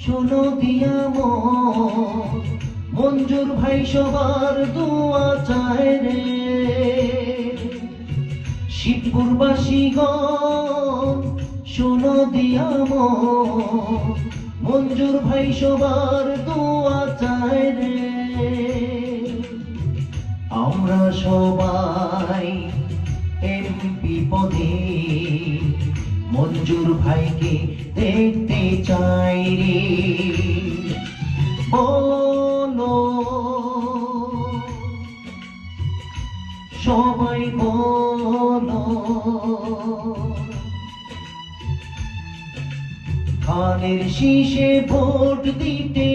শোনো দিয়া মঞ্জুর ভাই সবার দোয়া চায় রে। শিবপুরবাসীগণ শোনো দিয়া মঞ্জুর ভাই সবার দোয়া চায় রে। আমরা সবাই এমপি পদে মঞ্জুর ভাইকে দেখতে চাই রে। বলো সবাই বলো, ধানের শীষে ভোট দিতে